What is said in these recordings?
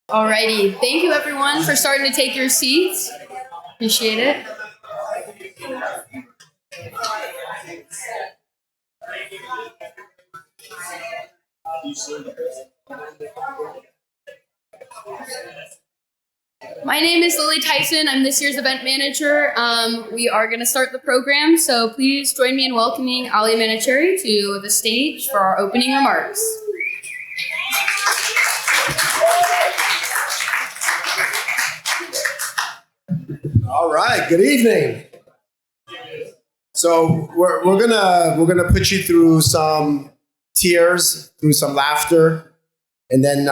Alrighty, thank you everyone for starting to take your seats. Appreciate it. My name is Lily Tyson. I'm this year's event manager. We are going to start the program, so please join me in welcoming Ali Manouchehri to the stage for our opening remarks. All right. Good evening. So we're gonna put you through some tears, through some laughter, and then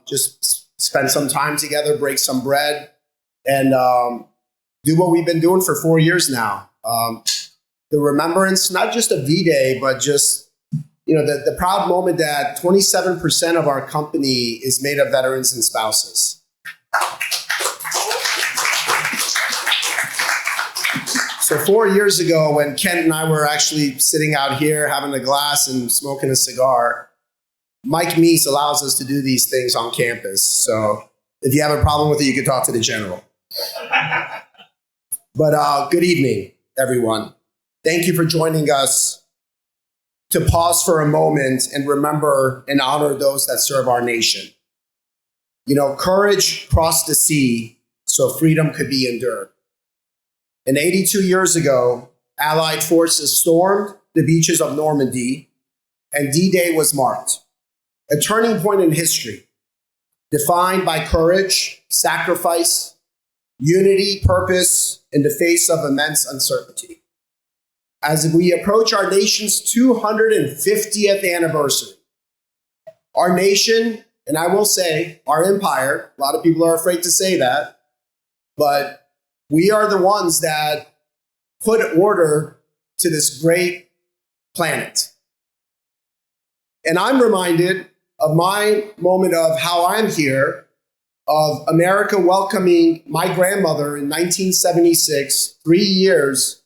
just spend some time together, break some bread, and do what we've been doing for 4 years now. The remembrance, not just of D-Day, but just the proud moment that 27% of our company is made of veterans and spouses. So 4 years ago, when Kent and I were actually sitting out here having a glass and smoking a cigar, Mike Meese allows us to do these things on campus. So if you have a problem with it, you can talk to the general. But good evening, everyone. Thank you for joining us to pause for a moment and remember and honor those that serve our nation. Courage crossed the sea so freedom could be endured. And 82 years ago, Allied forces stormed the beaches of Normandy, and D-Day was marked. A turning point in history, defined by courage, sacrifice, unity, purpose, in the face of immense uncertainty. As we approach our nation's 250th anniversary, our nation, and I will say our empire, a lot of people are afraid to say that, but we are the ones that put order to this great planet. And I'm reminded of my moment of how I'm here, of America welcoming my grandmother in 1976, 3 years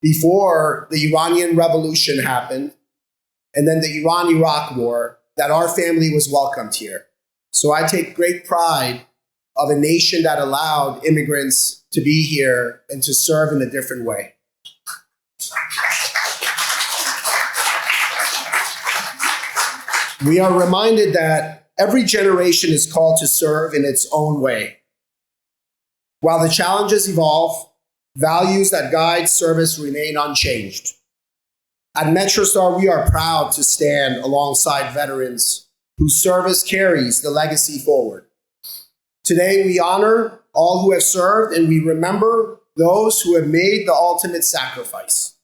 before the Iranian Revolution happened, and then the Iran-Iraq War, that our family was welcomed here. So I take great pride of a nation that allowed immigrants to be here and to serve in a different way. We are reminded that every generation is called to serve in its own way. While the challenges evolve, values that guide service remain unchanged. At MetroStar, we are proud to stand alongside veterans whose service carries the legacy forward. Today, we honor all who have served, and we remember those who have made the ultimate sacrifice.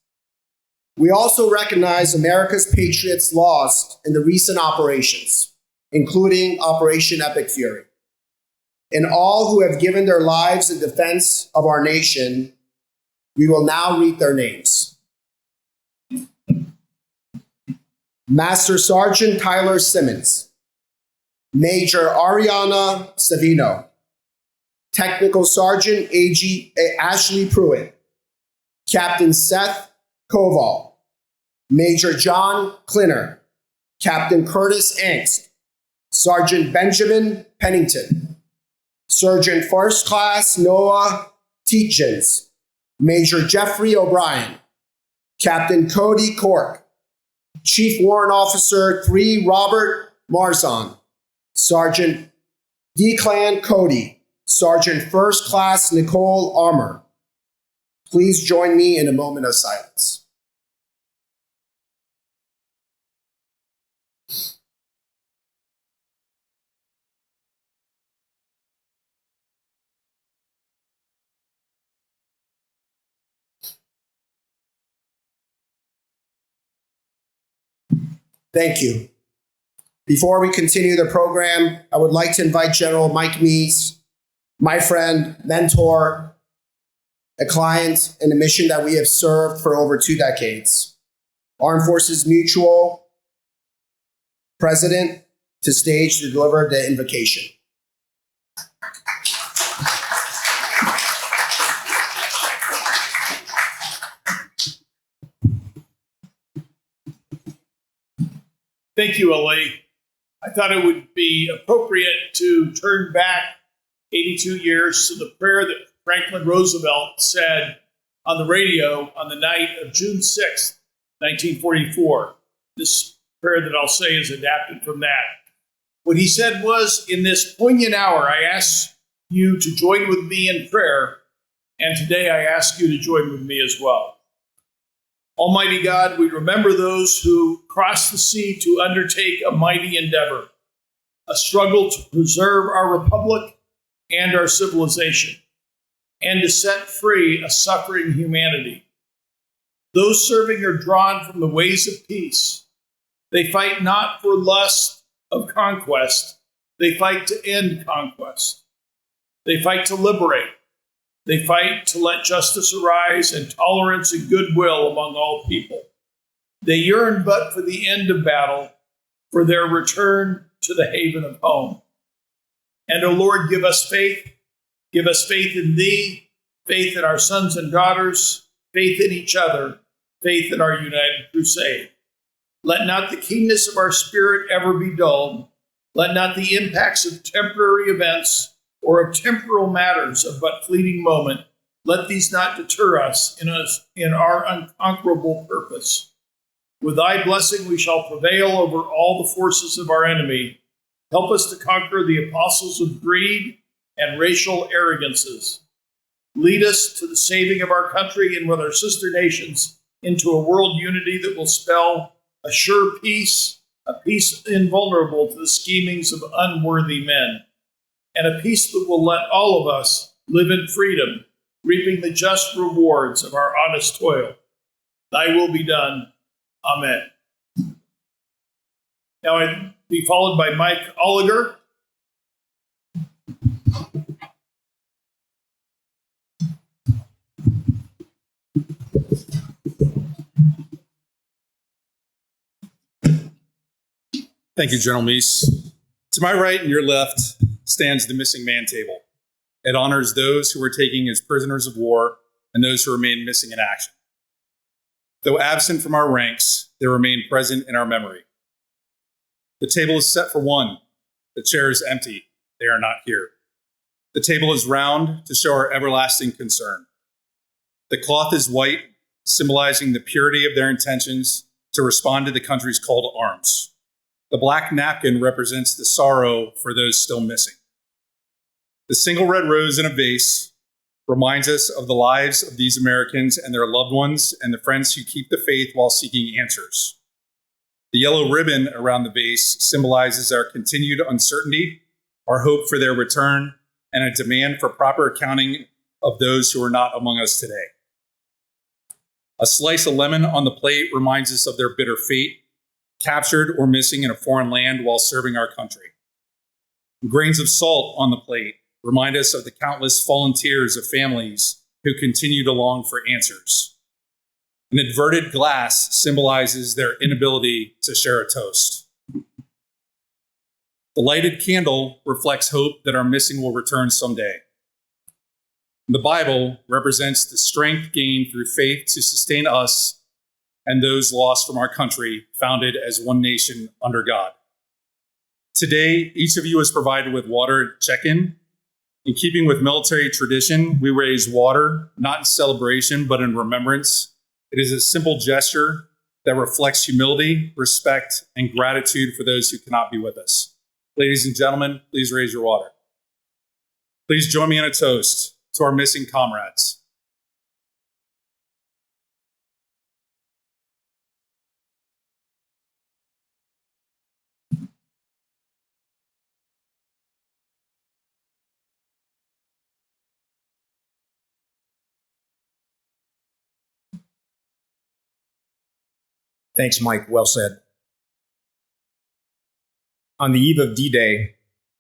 We also recognize America's patriots lost in the recent operations, including Operation Epic Fury, and all who have given their lives in defense of our nation. We will now read their names. Master Sergeant Tyler Simmons, Major Ariana Savino, Technical Sergeant Ashley Pruitt, Captain Seth Koval, Major John Klinner, Captain Curtis Angst, Sergeant Benjamin Pennington, Sergeant First Class Noah Tietjens, Major Jeffrey O'Brien, Captain Cody Cork, Chief Warrant Officer 3 Robert Marzon, Sergeant Declan Cody, Sergeant First Class Nicole Armour. Please join me in a moment of silence. Thank you. Before we continue the program, I would like to invite General Mike Meese, my friend, mentor, a client, and a mission that we have served for over 2 decades. Armed Forces Mutual President, to stage to deliver the invocation. Thank you, Ali. I thought it would be appropriate to turn back 82 years to the prayer that Franklin Roosevelt said on the radio on the night of June 6th, 1944. This prayer that I'll say is adapted from that. What he said was, in this poignant hour, I ask you to join with me in prayer, and today I ask you to join with me as well. Almighty God, we remember those who crossed the sea to undertake a mighty endeavor, a struggle to preserve our republic and our civilization, and to set free a suffering humanity. Those serving are drawn from the ways of peace. They fight not for lust of conquest. They fight to end conquest. They fight to liberate. They fight to let justice arise and tolerance and goodwill among all people. They yearn but for the end of battle, for their return to the haven of home. And, O Lord, give us faith. Give us faith in Thee, faith in our sons and daughters, faith in each other, faith in our united crusade. Let not the keenness of our spirit ever be dulled. Let not the impacts of temporary events or of temporal matters of but fleeting moment, let these not deter us in our unconquerable purpose. With Thy blessing we shall prevail over all the forces of our enemy. Help us to conquer the apostles of greed and racial arrogances. Lead us to the saving of our country and with our sister nations into a world unity that will spell a sure peace, a peace invulnerable to the schemings of unworthy men, and a peace that will let all of us live in freedom, reaping the just rewards of our honest toil. Thy will be done. Amen. Now I'd be followed by Mike Oliger. Thank you, General Meese. To my right and your left stands the missing man table. It honors those who were taken as prisoners of war and those who remain missing in action. Though absent from our ranks, they remain present in our memory. The table is set for one. The chair is empty. They are not here. The table is round to show our everlasting concern. The cloth is white, symbolizing the purity of their intentions to respond to the country's call to arms. The black napkin represents the sorrow for those still missing. The single red rose in a vase reminds us of the lives of these Americans and their loved ones and the friends who keep the faith while seeking answers. The yellow ribbon around the vase symbolizes our continued uncertainty, our hope for their return, and a demand for proper accounting of those who are not among us today. A slice of lemon on the plate reminds us of their bitter fate, captured or missing in a foreign land while serving our country. Grains of salt on the plate remind us of the countless fallen tears of families who continue to long for answers. An inverted glass symbolizes their inability to share a toast. The lighted candle reflects hope that our missing will return someday. The Bible represents the strength gained through faith to sustain us and those lost from our country, founded as one nation under God. Today, each of you is provided with water to check in. In keeping with military tradition, we raise water, not in celebration, but in remembrance. It is a simple gesture that reflects humility, respect, and gratitude for those who cannot be with us. Ladies and gentlemen, please raise your water. Please join me in a toast to our missing comrades. Thanks, Mike. Well said. On the eve of D-Day,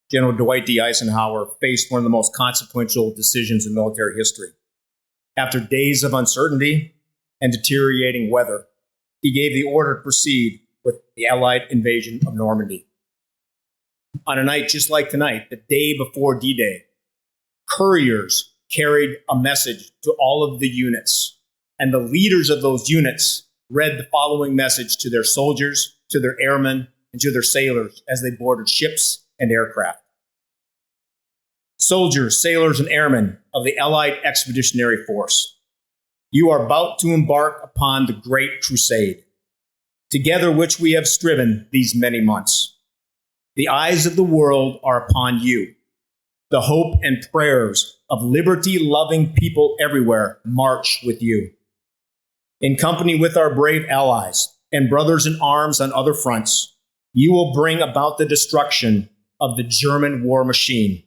General Dwight D. Eisenhower faced one of the most consequential decisions in military history. After days of uncertainty and deteriorating weather, he gave the order to proceed with the Allied invasion of Normandy. On a night just like tonight, the day before D-Day, couriers carried a message to all of the units, and the leaders of those units read the following message to their soldiers, to their airmen, and to their sailors as they boarded ships and aircraft. Soldiers, sailors, and airmen of the Allied Expeditionary Force, you are about to embark upon the Great Crusade, together which we have striven these many months. The eyes of the world are upon you. The hope and prayers of liberty-loving people everywhere march with you. In company with our brave allies and brothers in arms on other fronts, you will bring about the destruction of the German war machine,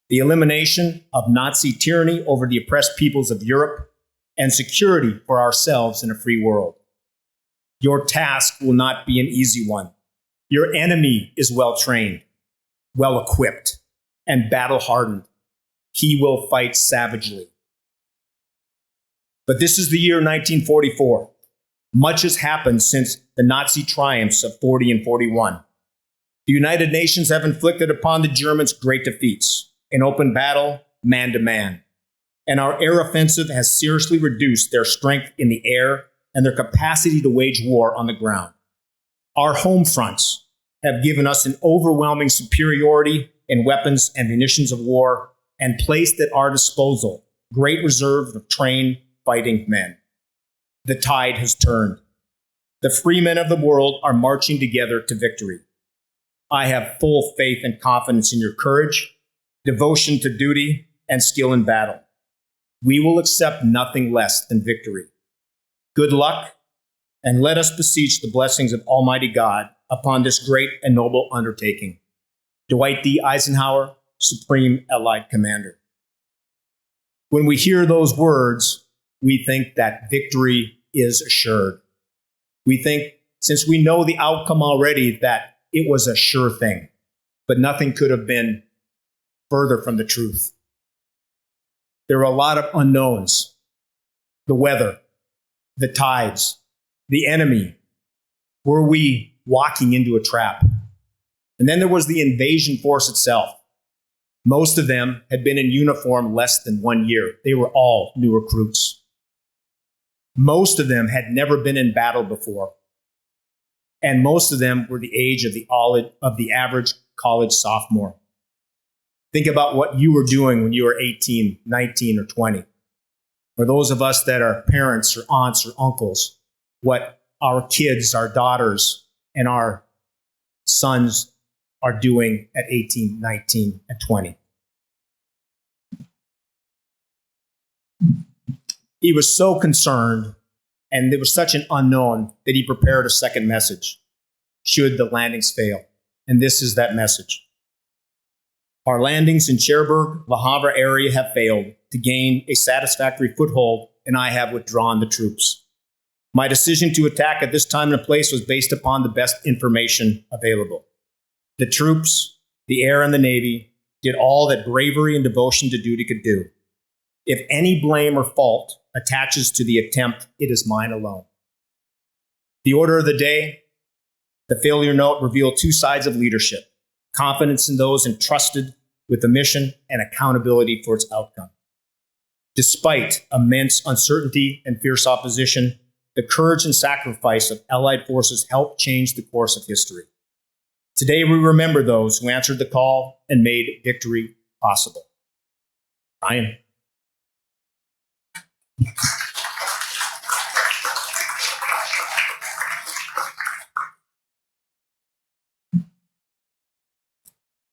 the elimination of Nazi tyranny over the oppressed peoples of Europe, and security for ourselves in a free world. Your task will not be an easy one. Your enemy is well-trained, well-equipped, and battle-hardened. He will fight savagely. But this is the year 1944. Much has happened since the Nazi triumphs of 40 and 41. The United Nations have inflicted upon the Germans great defeats in open battle, man to man. And our air offensive has seriously reduced their strength in the air and their capacity to wage war on the ground. Our home fronts have given us an overwhelming superiority in weapons and munitions of war and placed at our disposal great reserve of trained fighting men. The tide has turned. The free men of the world are marching together to victory. I have full faith and confidence in your courage, devotion to duty, and skill in battle. We will accept nothing less than victory. Good luck, and let us beseech the blessings of Almighty God upon this great and noble undertaking. Dwight D. Eisenhower, Supreme Allied Commander. When we hear those words, we think that victory is assured. We think, since we know the outcome already, that it was a sure thing, but nothing could have been further from the truth. There are a lot of unknowns: the weather, the tides, the enemy. Were we walking into a trap? And then there was the invasion force itself. Most of them had been in uniform less than 1 year. They were all new recruits. Most of them had never been in battle before. And most of them were the age of the average college sophomore. Think about what you were doing when you were 18, 19, or 20. For those of us that are parents or aunts or uncles, what our kids, our daughters, and our sons are doing at 18, 19, and 20. He was so concerned, and there was such an unknown, that he prepared a second message, should the landings fail. And this is that message. Our landings in Cherbourg, Le Havre area have failed to gain a satisfactory foothold, and I have withdrawn the troops. My decision to attack at this time and place was based upon the best information available. The troops, the air, and the Navy did all that bravery and devotion to duty could do. If any blame or fault attaches to the attempt, it is mine alone. The order of the day, the failure note, revealed two sides of leadership: confidence in those entrusted with the mission and accountability for its outcome. Despite immense uncertainty and fierce opposition, the courage and sacrifice of Allied forces helped change the course of history. Today, we remember those who answered the call and made victory possible. Ryan.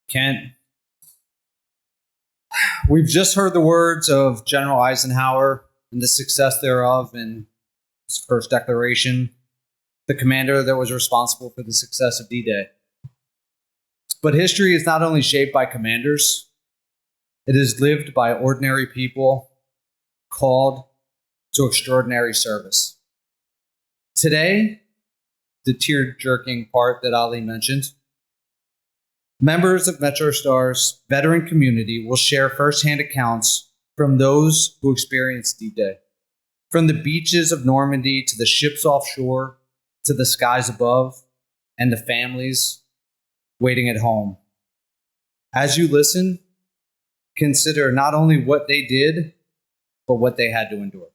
Kent, we've just heard the words of General Eisenhower and the success thereof in his first declaration, the commander that was responsible for the success of D-Day. But history is not only shaped by commanders, it is lived by ordinary people called to extraordinary service. Today, the tear-jerking part that Ali mentioned, members of MetroStar's veteran community will share firsthand accounts from those who experienced D-Day. From the beaches of Normandy to the ships offshore, to the skies above, and the families waiting at home. As you listen, consider not only what they did, but what they had to endure.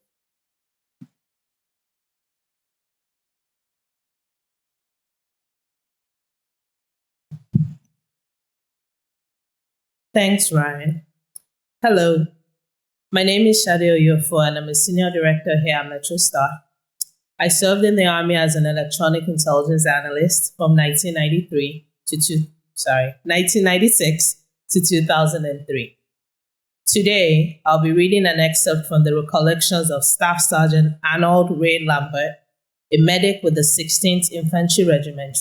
Thanks, Ryan. Hello, my name is Shade Oyofo, and I'm a senior director here at MetroStar. I served in the Army as an electronic intelligence analyst from 1996 to 2003. Today, I'll be reading an excerpt from the recollections of Staff Sergeant Arnold Lambert, a medic with the 16th Infantry Regiment,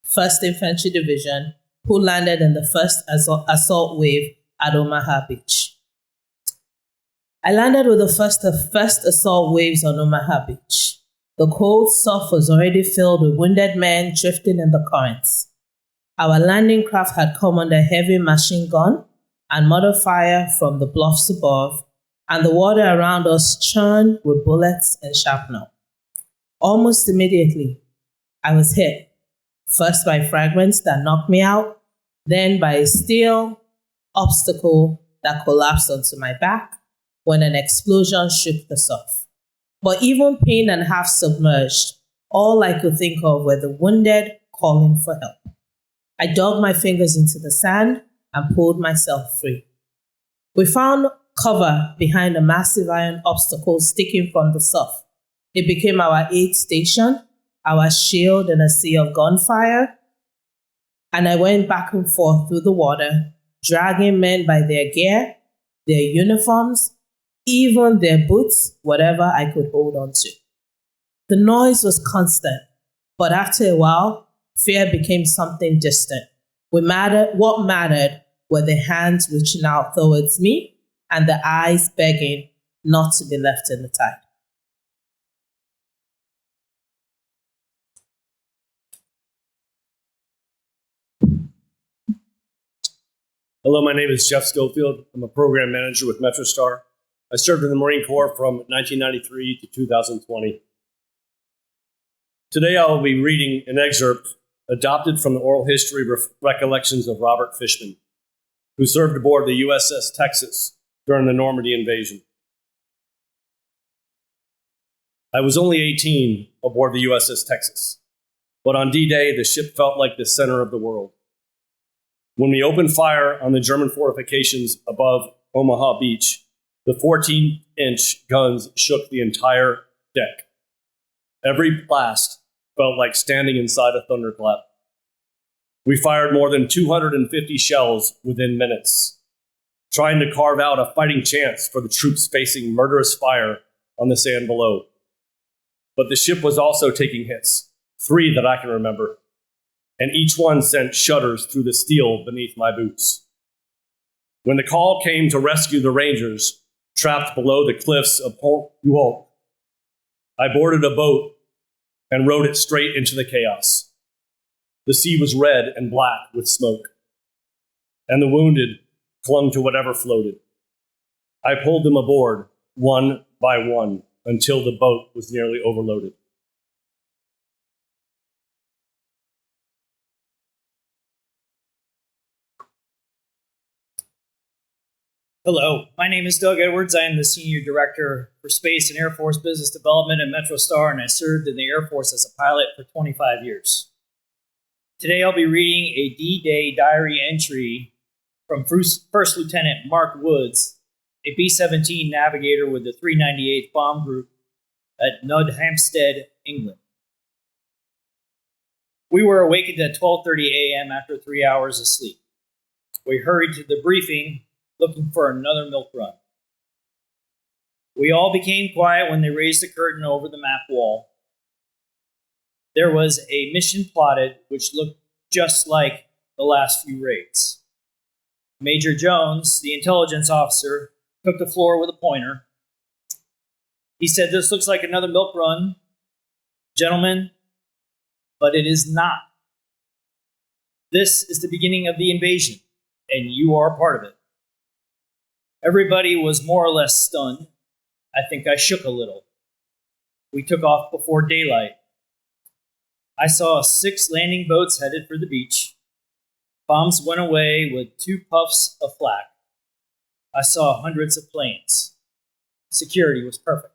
1st Infantry Division, who landed in the first assault wave at Omaha Beach. I landed with the first assault waves on Omaha Beach. The cold surf was already filled with wounded men drifting in the currents. Our landing craft had come under heavy machine gun and mortar fire from the bluffs above, and the water around us churned with bullets and shrapnel. Almost immediately, I was hit, first by fragments that knocked me out, then by a steel obstacle that collapsed onto my back when an explosion shook the surf. But even pinned and half submerged, all I could think of were the wounded calling for help. I dug my fingers into the sand and pulled myself free. We found cover behind a massive iron obstacle sticking from the surf. It became our aid station, our shield in a sea of gunfire, and I went back and forth through the water, dragging men by their gear, their uniforms, even their boots, whatever I could hold on to. The noise was constant, but after a while, fear became something distant. What mattered were the hands reaching out towards me and the eyes begging not to be left in the tide. Hello, my name is Jeff Schofield. I'm a program manager with MetroStar. I served in the Marine Corps from 1993 to 2020. Today I will be reading an excerpt adopted from the oral history recollections of Robert Fishman, who served aboard the USS Texas during the Normandy invasion. I was only 18 aboard the USS Texas, but on D-Day the ship felt like the center of the world. When we opened fire on the German fortifications above Omaha Beach, the 14-inch guns shook the entire deck. Every blast felt like standing inside a thunderclap. We fired more than 250 shells within minutes, trying to carve out a fighting chance for the troops facing murderous fire on the sand below. But the ship was also taking hits, 3 that I can remember, and each one sent shudders through the steel beneath my boots. When the call came to rescue the Rangers trapped below the cliffs of Pont-du-Hoc, I boarded a boat and rowed it straight into the chaos. The sea was red and black with smoke, and the wounded clung to whatever floated. I pulled them aboard, one by one, until the boat was nearly overloaded. Hello, my name is Doug Edwards. I am the Senior Director for Space and Air Force Business Development at MetroStar, and I served in the Air Force as a pilot for 25 years. Today I'll be reading a D-Day diary entry from First Lieutenant Mark Woods, a B-17 navigator with the 398th Bomb Group at Nudhampstead, England. We were awakened at 12:30 a.m. after 3 hours of sleep. We hurried to the briefing, looking for another milk run. We all became quiet when they raised the curtain over the map wall. There was a mission plotted which looked just like the last few raids. Major Jones, the intelligence officer, took the floor with a pointer. He said, "This looks like another milk run, gentlemen, but it is not. This is the beginning of the invasion, and you are a part of it." Everybody was more or less stunned. I think I shook a little. We took off before daylight. I saw 6 landing boats headed for the beach. Bombs went away with 2 puffs of flak. I saw hundreds of planes. Security was perfect.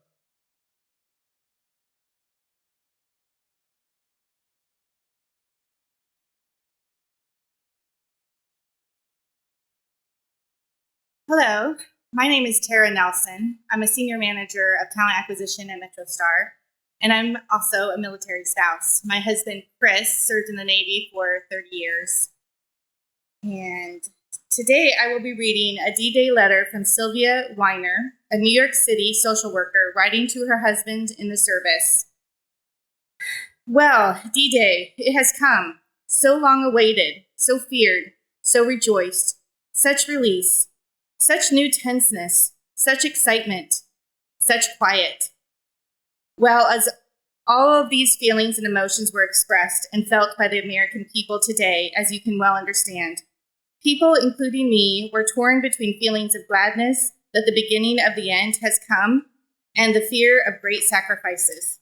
Hello, my name is Tara Nelson. I'm a senior manager of talent acquisition at MetroStar, and I'm also a military spouse. My husband, Chris, served in the Navy for 30 years. And today I will be reading a D-Day letter from Sylvia Weiner, a New York City social worker, writing to her husband in the service. Well, D-Day, it has come. So long awaited, so feared, so rejoiced. Such release, such new tenseness, such excitement, such quiet. Well, as all of these feelings and emotions were expressed and felt by the American people today, as you can well understand, people, including me, were torn between feelings of gladness that the beginning of the end has come and the fear of great sacrifices.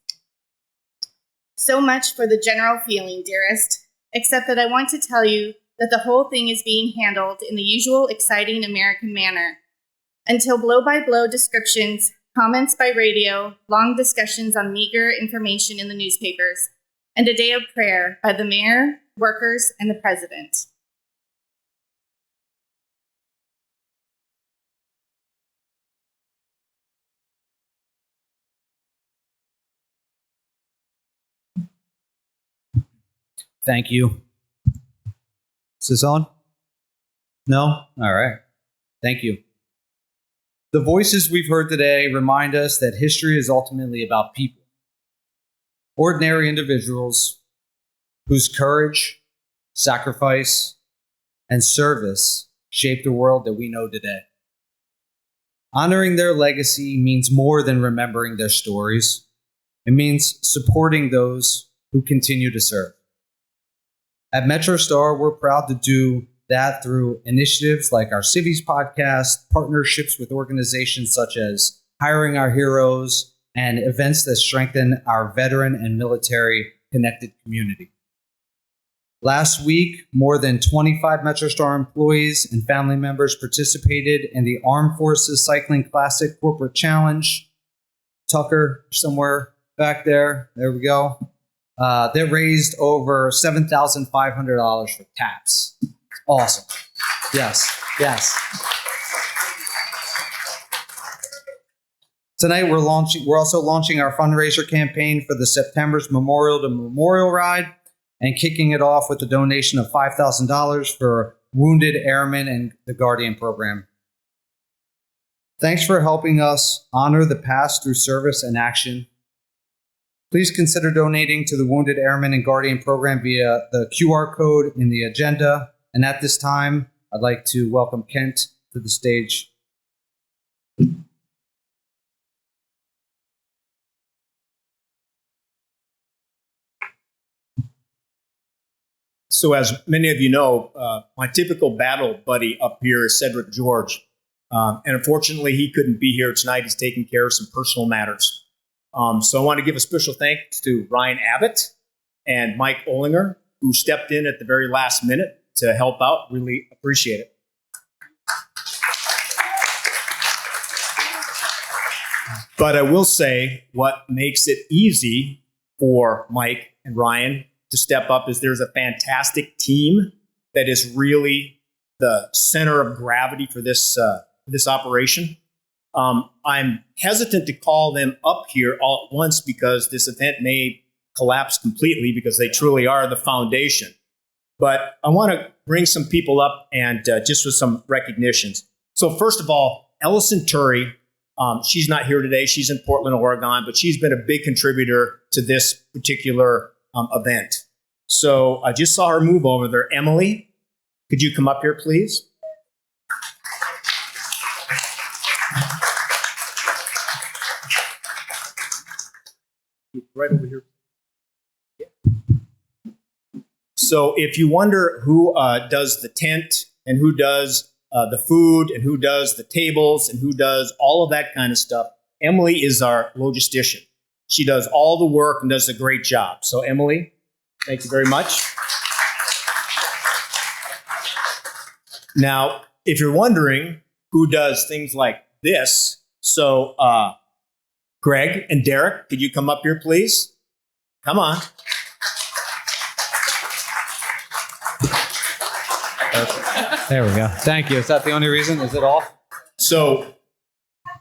So much for the general feeling, dearest, except that I want to tell you that the whole thing is being handled in the usual exciting American manner. Until blow-by-blow descriptions, comments by radio, long discussions on meager information in the newspapers, and a day of prayer by the mayor, workers, and the president. Thank you. Is this on? No? All right. Thank you. The voices we've heard today remind us that history is ultimately about people. Ordinary individuals whose courage, sacrifice, and service shape the world that we know today. Honoring their legacy means more than remembering their stories. It means supporting those who continue to serve. At MetroStar, we're proud to do that through initiatives like our Civies podcast, partnerships with organizations such as Hiring Our Heroes, and events that strengthen our veteran and military connected community. Last week, more than 25 MetroStar employees and family members participated in the Armed Forces Cycling Classic Corporate Challenge. Tucker, somewhere back there. There we go. That raised over $7,500 for TAPS. Awesome. Yes. Tonight we're also launching our fundraiser campaign for the September's Memorial to Memorial Ride and kicking it off with a donation of $5,000 for Wounded Airmen and the Guardian Program. Thanks for helping us honor the past through service and action. Please consider donating to the Wounded Airmen and Guardian Program via the QR code in the agenda. And at this time, I'd like to welcome Kent to the stage. So as many of you know, my typical battle buddy up here is Cedric George. And unfortunately, he couldn't be here tonight. He's taking care of some personal matters. So I want to give a special thanks to Ryan Abbott and Mike Olinger, who stepped in at the very last minute to help out. Really appreciate it. But I will say what makes it easy for Mike and Ryan to step up is there's a fantastic team that is really the center of gravity for this operation. I'm hesitant to call them up here all at once because this event may collapse completely because they truly are the foundation. But I want to bring some people up and just with some recognitions. So first of all, Ellison Turry, she's not here today. She's in Portland, Oregon, but she's been a big contributor to this particular event. So I just saw her move over there. Emily, could you come up here, please? Right over here. Yeah. So if you wonder who does the tent and who does the food and who does the tables and who does all of that kind of stuff, Emily is our logistician. She does all the work and does a great job. So Emily, thank you very much. Now, if you're wondering who does things like this, so Greg and Derek, could you come up here, please? Come on. There we go. Thank you. Is that the only reason? Is it off? So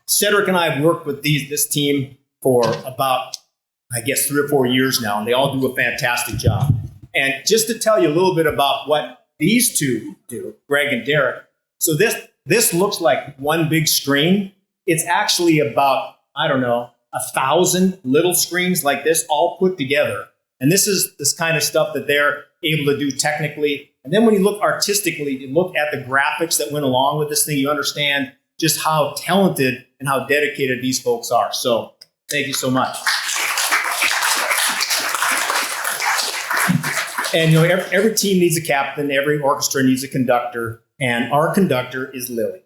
Cedric and I have worked with this team for about, I guess, 3 or 4 years now, and they all do a fantastic job. And just to tell you a little bit about what these two do, Greg and Derek. So this looks like one big screen. It's actually about, I don't know, 1,000 little screens like this all put together. And this is this kind of stuff that they're able to do technically. And then when you look artistically, you look at the graphics that went along with this thing, you understand just how talented and how dedicated these folks are. So thank you so much. And you know, every team needs a captain, every orchestra needs a conductor, and our conductor is Lily.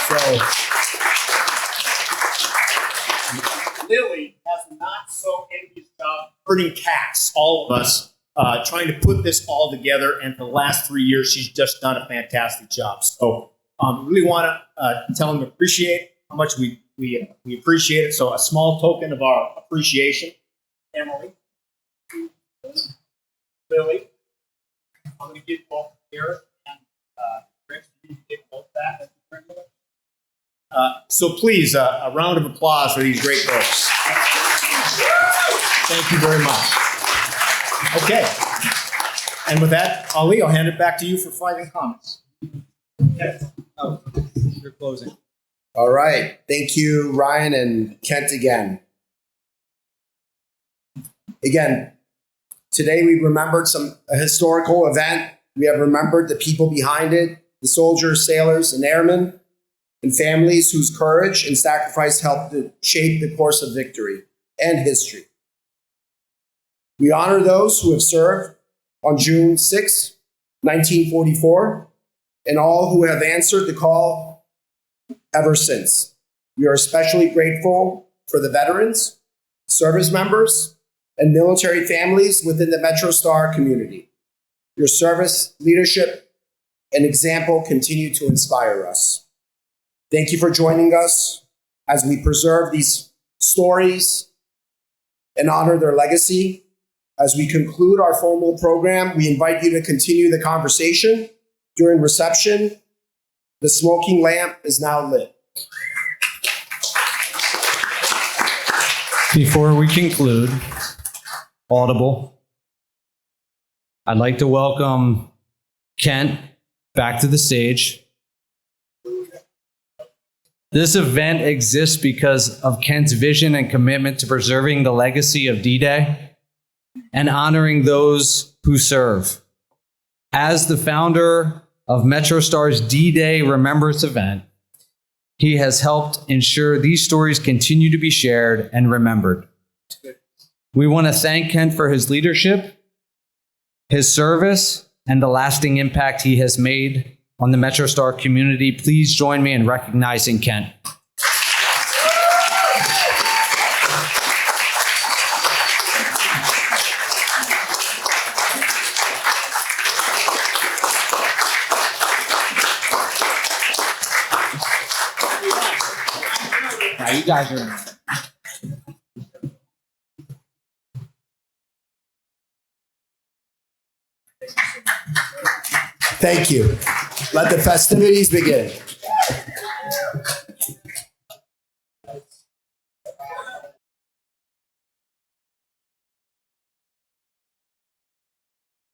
So Lily has a not so envious job herding cats, all of us, trying to put this all together. And for the last 3 years, she's just done a fantastic job. So really want to tell them to appreciate how much we appreciate it. So a small token of our appreciation. Emily, Lily, I'm going to give both Eric and Rick to take both that. So please, a round of applause for these great folks. Thank you very much. Okay. And with that, Ali, I'll hand it back to you for final comments. Yes. Oh, you're closing. All right. Thank you, Ryan and Kent again. Again, today we remembered a historical event. We have remembered the people behind it, the soldiers, sailors, and airmen, and families whose courage and sacrifice helped to shape the course of victory and history. We honor those who have served on June 6, 1944, and all who have answered the call ever since. We are especially grateful for the veterans, service members, and military families within the MetroStar community. Your service, leadership, and example continue to inspire us. Thank you for joining us as we preserve these stories and honor their legacy. As we conclude our formal program, we invite you to continue the conversation during reception. The smoking lamp is now lit. Before we conclude, audible, I'd like to welcome Kent back to the stage. This event exists because of Kent's vision and commitment to preserving the legacy of D-Day and honoring those who serve. As the founder of MetroStar's D-Day Remembrance event, he has helped ensure these stories continue to be shared and remembered. We want to thank Kent for his leadership, his service, and the lasting impact he has made on the MetroStar community. Please join me in recognizing Kent. Now you guys are... Thank you. Let the festivities begin.